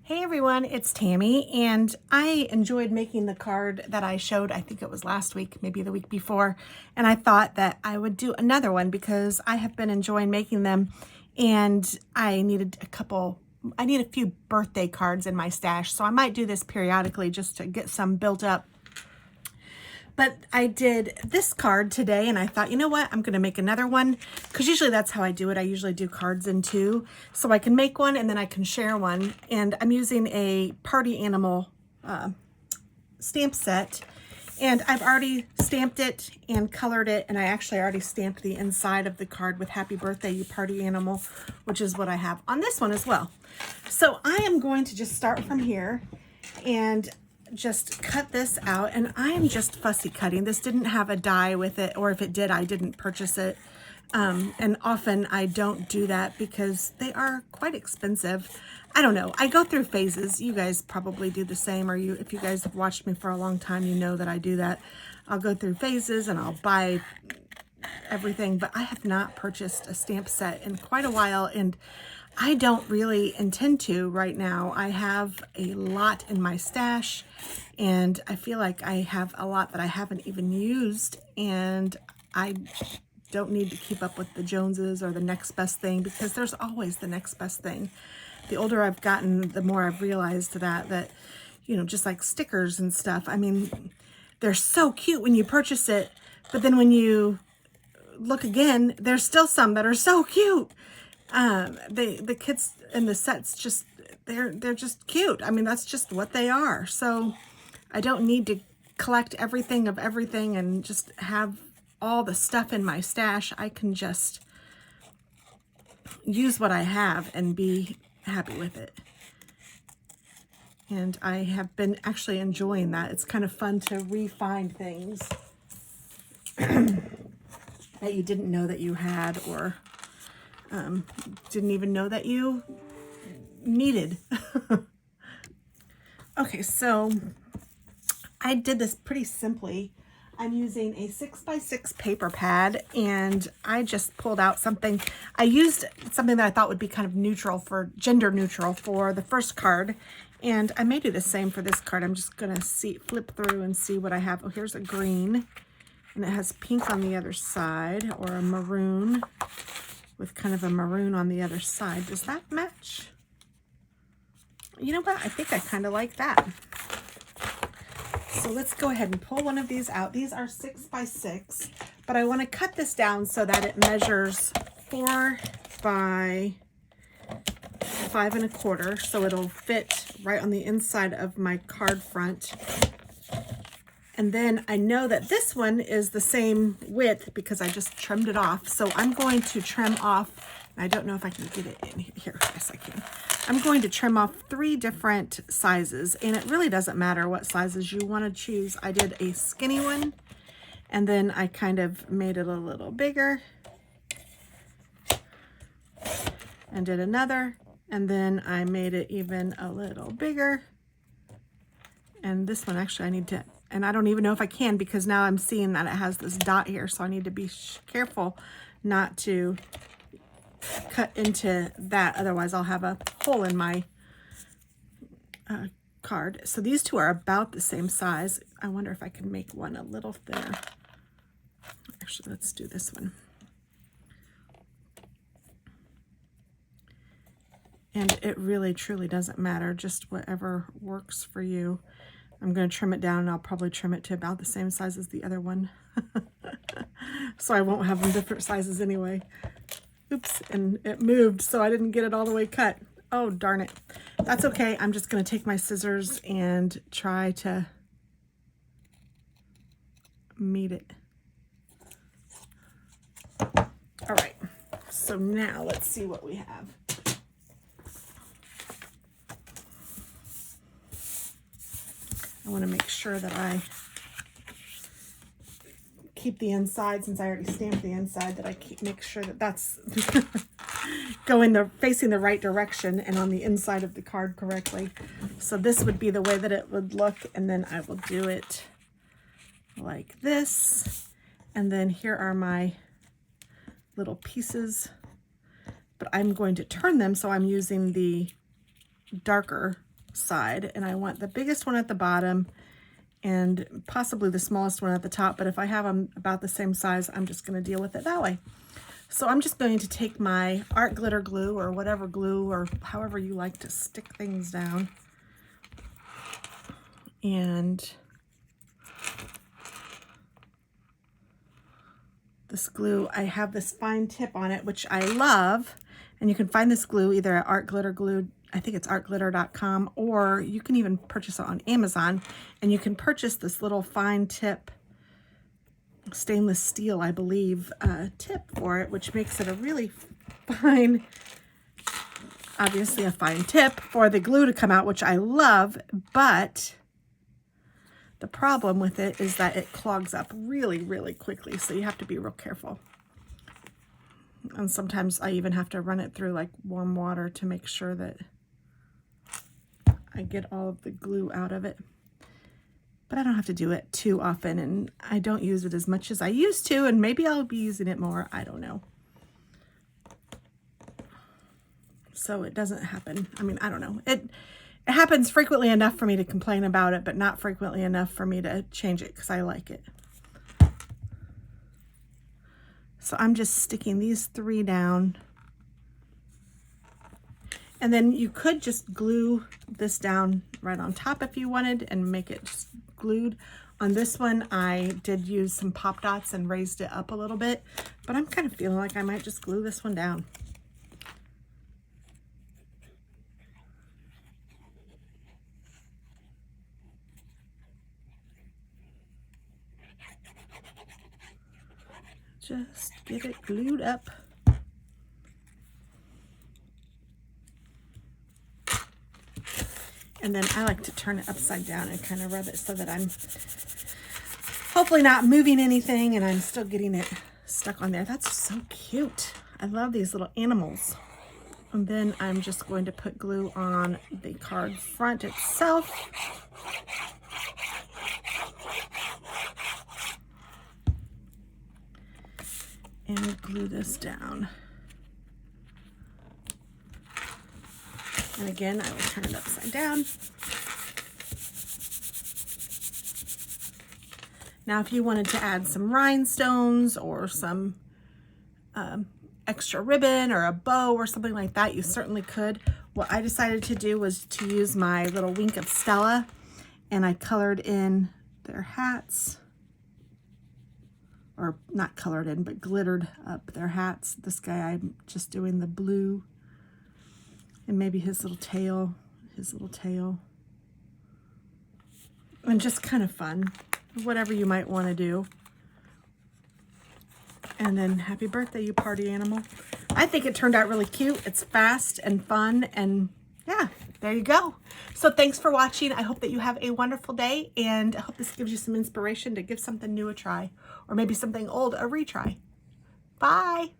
Hey everyone, it's Tammy, and I enjoyed making the card that I showed, I think it was last week, maybe the week before, and I thought that I would do another one because I have been enjoying making them, and I need a few birthday cards in my stash, so I might do this periodically just to get some built up. But I did this card today and I thought, you know what, I'm going to make another one because usually that's how I do it. I usually do cards in two. So I can make one and then I can share one. And I'm using a party animal stamp set. And I've already stamped it and colored it. And I actually already stamped the inside of the card with Happy Birthday, You Party Animal, which is what I have on this one as well. So I am going to just start from here and just cut this out, and I'm just fussy cutting. This didn't have a die with it, or if it did, I didn't purchase it. And often I don't do that because they are quite expensive. I don't know. I go through phases. You guys probably do the same, or if you guys have watched me for a long time, you know that I do that. I'll go through phases and I'll buy everything, but I have not purchased a stamp set in quite a while, and I don't really intend to right now. I have a lot in my stash, and I feel like I have a lot that I haven't even used, and I don't need to keep up with the Joneses or the next best thing, because there's always the next best thing. The older I've gotten, the more I've realized that, you know, just like stickers and stuff, I mean, they're so cute when you purchase it, but then when you look again, there's still some that are so cute. The kits in the sets just, they're just cute. I mean, that's just what they are. So I don't need to collect everything of everything and just have all the stuff in my stash. I can just use what I have and be happy with it. And I have been actually enjoying that. It's kind of fun to re-find things that you didn't know that you had, or didn't even know that you needed. Okay, so I did this pretty simply. I'm using a 6x6 paper pad, and I just pulled out something. I used something that I thought would be kind of neutral, for gender neutral, for the first card, and I may do the same for this card. I'm just gonna flip through and see what I have. Oh, here's a green, and it has pink on the other side, or a maroon with kind of a maroon on the other side. Does that match? You know what? I think I kind of like that. So let's go ahead and pull one of these out. These are 6x6, but I want to cut this down so that it measures 4 by 5 1/4, so it'll fit right on the inside of my card front. And then I know that this one is the same width because I just trimmed it off. So I'm going to trim off, I don't know if I can get it in here. Yes, I can. I'm going to trim off 3 different sizes, and it really doesn't matter what sizes you want to choose. I did a skinny one, and then I kind of made it a little bigger, and did another, and then I made it even a little bigger. And this one, actually, I need to, and I don't even know if I can, because now I'm seeing that it has this dot here, so I need to be careful not to cut into that, otherwise I'll have a hole in my card. So these two are about the same size. I wonder if I can make one a little thinner. Actually, let's do this one. And it really truly doesn't matter, just whatever works for you. I'm going to trim it down, and I'll probably trim it to about the same size as the other one. So I won't have them different sizes anyway. Oops, and it moved, so I didn't get it all the way cut. Oh, darn it. That's okay. I'm just going to take my scissors and try to meet it. All right, so now let's see what we have. I want to make sure that I keep the inside, since I already stamped the inside, that I make sure that that's facing the right direction and on the inside of the card correctly. So this would be the way that it would look, and then I will do it like this. And then here are my little pieces, but I'm going to turn them, so I'm using the darker side, and I want the biggest one at the bottom and possibly the smallest one at the top, but if I have them about the same size, I'm just going to deal with it that way. So I'm just going to take my art glitter glue or whatever glue or however you like to stick things down, and this glue, I have this fine tip on it, which I love, and you can find this glue either at Art Glitter Glue, I think it's artglitter.com, or you can even purchase it on Amazon, and you can purchase this little fine tip, stainless steel, I believe, tip for it, which makes it a really fine, obviously a fine tip for the glue to come out, which I love, but the problem with it is that it clogs up really, really quickly, so you have to be real careful. And sometimes I even have to run it through like warm water to make sure that I get all of the glue out of it. But I don't have to do it too often, and I don't use it as much as I used to, and maybe I'll be using it more. I don't know. So it doesn't happen. I mean, I don't know. It happens frequently enough for me to complain about it, but not frequently enough for me to change it because I like it. So I'm just sticking these 3 down. And then you could just glue this down right on top if you wanted and make it just glued. On this one, I did use some pop dots and raised it up a little bit, but I'm kind of feeling like I might just glue this one down. Just get it glued up. And then I like to turn it upside down and kind of rub it so that I'm hopefully not moving anything and I'm still getting it stuck on there. That's so cute. I love these little animals. And then I'm just going to put glue on the card front itself. And glue this down. And again, I will turn it upside down. Now, if you wanted to add some rhinestones or some extra ribbon or a bow or something like that, you certainly could. What I decided to do was to use my little Wink of Stella, and I colored in their hats. Or not colored in, but glittered up their hats. This guy, I'm just doing the blue. And maybe his little tail. And just kind of fun. Whatever you might want to do. And then happy birthday, you party animal. I think it turned out really cute. It's fast and fun, and yeah, there you go. So thanks for watching. I hope that you have a wonderful day, and I hope this gives you some inspiration to give something new a try, or maybe something old a retry. Bye.